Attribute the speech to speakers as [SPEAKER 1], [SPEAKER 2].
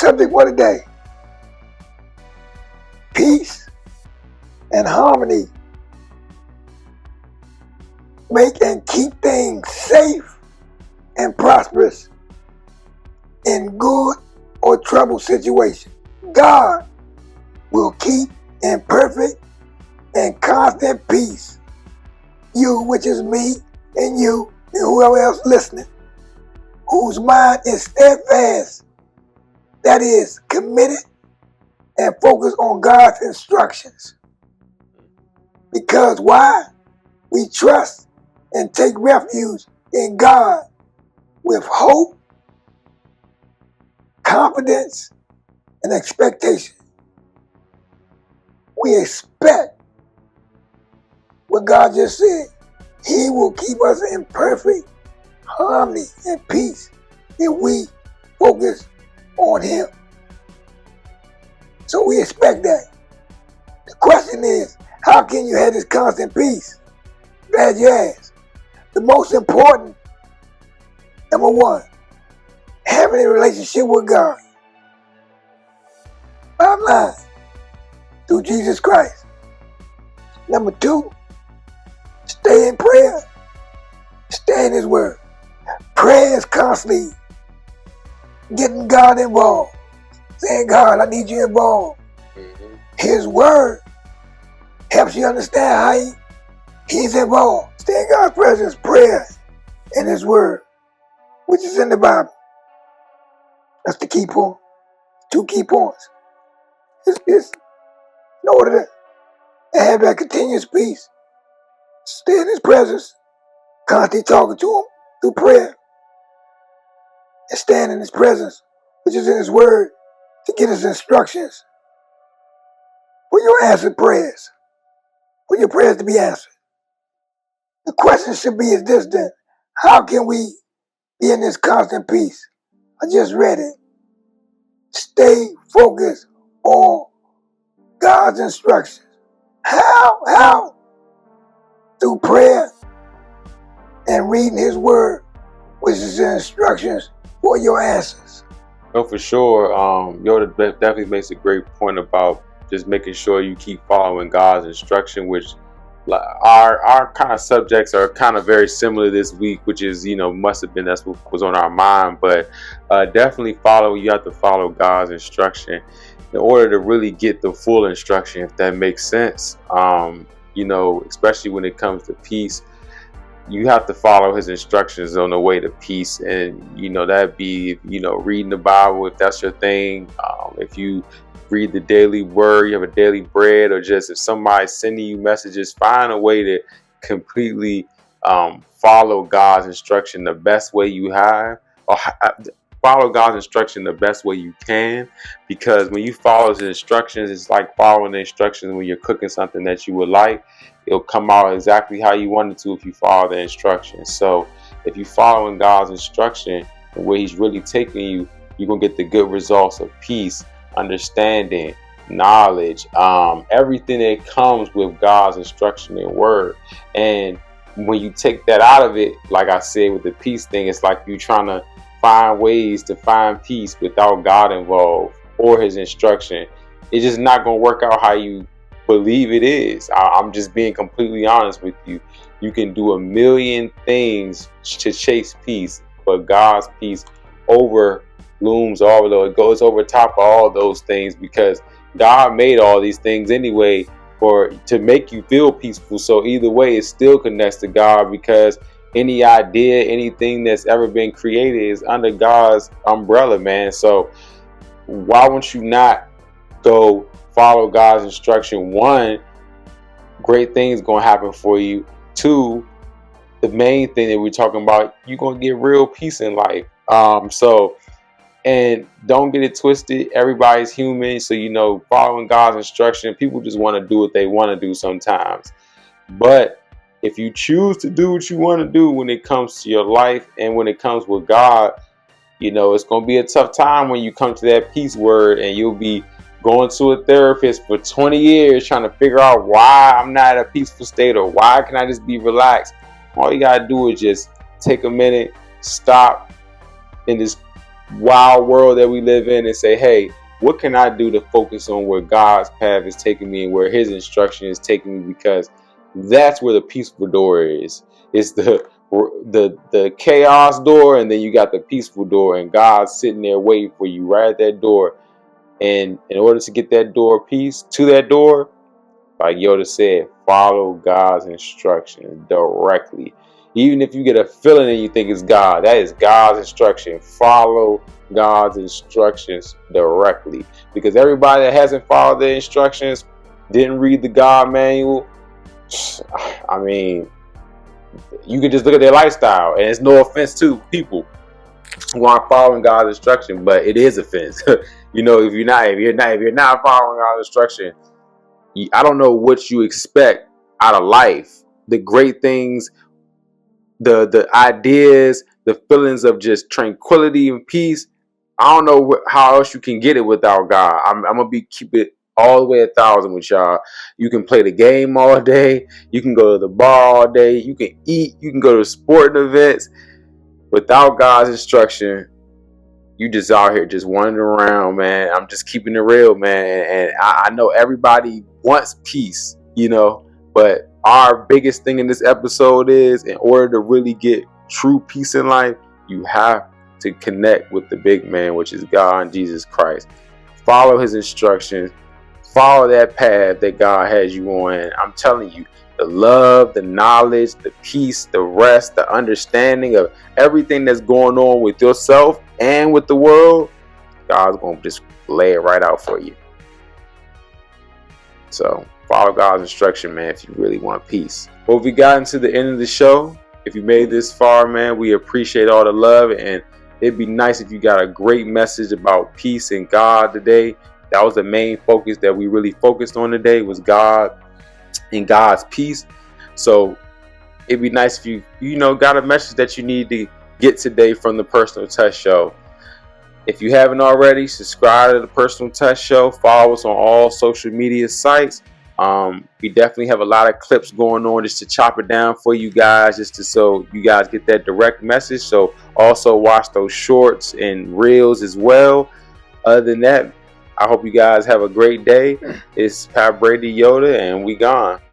[SPEAKER 1] subject for today: peace and harmony. Make and keep things safe and prosperous in good or troubled situation. God will keep in perfect and constant peace you, which is me, and you, and whoever else listening, whose mind is steadfast, that is, committed and focused on God's instructions. Because why? We trust and take refuge in God with hope, confidence, and expectation. We expect what God just said. He will keep us in perfect harmony and peace if we focus on Him. So we expect that. The question is, how can you have this constant peace? Glad you asked. The most important, number one, having a relationship with God. Bottom line, through Jesus Christ. Number two, stay in prayer. Stay in His Word. Prayer is constantly getting God involved. Saying, God, I need you involved. His Word helps you understand how He's involved. Stay in God's presence, prayer, and His Word, which is in the Bible. That's the key point. 2 key points. It's in order to have that continuous peace. Stay in His presence, constantly talking to Him through prayer, and stand in His presence, which is in His Word, to get His instructions for your answered prayers, for your prayers to be answered. The question should be is this then: how can we be in this constant peace? I just read it. Stay focused on God's instructions. How? Through prayer and reading His Word, which is the instructions for your answers.
[SPEAKER 2] No, for sure. Yoda definitely makes a great point about just making sure you keep following God's instruction, which our kind of subjects are kind of very similar this week, which is, must have been that's what was on our mind. But definitely you have to follow God's instruction in order to really get the full instruction, if that makes sense. Especially when it comes to peace, you have to follow His instructions on the way to peace. And, that'd be, reading the Bible, if that's your thing. If you read the daily word, you have a daily bread, or just if somebody's sending you messages, find a way to completely follow God's instruction the best way you have, or follow God's instruction the best way you can. Because when you follow His instructions, it's like following the instructions when you're cooking something that you would like. It'll come out exactly how you want it to if you follow the instructions. So if you're following God's instruction and where He's really taking you, you're going to get the good results of peace, understanding, knowledge, everything that comes with God's instruction and word. And when you take that out of it, like I said with the peace thing, it's like you trying to find ways to find peace without God involved or His instruction. It's just not going to work out how you believe it is. I'm just being completely honest with you. You can do a million things to chase peace, but God's peace looms all of those. It goes over top of all those things, because God made all these things anyway to make you feel peaceful. So either way, it still connects to God, because any idea, anything that's ever been created is under God's umbrella, man. So why won't you not go follow God's instruction? 1, great things gonna happen for you. 2, the main thing that we're talking about, you're gonna get real peace in life. And don't get it twisted. Everybody's human. So, following God's instruction, people just want to do what they want to do sometimes. But if you choose to do what you want to do when it comes to your life and when it comes with God, it's going to be a tough time when you come to that peace word, and you'll be going to a therapist for 20 years trying to figure out why I'm not at a peaceful state, or why can I just be relaxed. All you got to do is just take a minute, stop, and just wild world that we live in and say, hey, what can I do to focus on where God's path is taking me and where his instruction is taking me? Because that's where the peaceful door is. It's the chaos door, and then you got the peaceful door, and God's sitting there waiting for you right at that door. And in order to get that door to that door, like Yoda said, follow God's instructions directly. Even if you get a feeling and you think it's God, that is God's instruction. Follow God's instructions directly. Because everybody that hasn't followed the instructions, didn't read the God manual, I mean, you can just look at their lifestyle, and it's no offense to people who aren't following God's instruction, but it is offense. You know, if you're not following God's instruction, I don't know what you expect out of life. The great things, the ideas, the feelings of just tranquility and peace. I don't know how else you can get it without God. I'm gonna keep it all the way 1,000 with y'all. You can play the game all day. You can go to the bar all day. You can eat. You can go to sporting events. Without God's instruction, you just out here just wandering around, man. I'm just keeping it real, man. And I know everybody wants peace, you know, but our biggest thing in this episode is, in order to really get true peace in life, you have to connect with the big man, which is God and Jesus Christ. Follow his instructions. Follow that path that God has you on. I'm telling you, the love, the knowledge, the peace, the rest, the understanding of everything that's going on with yourself and with the world, God's going to just lay it right out for you. So follow God's instruction, man, if you really want peace. Well, if we got to the end of the show, if you made this far, man, we appreciate all the love, and it'd be nice if you got a great message about peace and God today. That was the main focus that we really focused on today, was God and God's peace. So it'd be nice if you got a message that you need to get today from the Personal Touch Show. If you haven't already, subscribe to the Personal Touch Show. Follow us on all social media sites. We definitely have a lot of clips going on just to chop it down for you guys, so you guys get that direct message. So also watch those shorts and reels as well. Other than that, I hope you guys have a great day. It's Pat Brady Yoda, and we gone.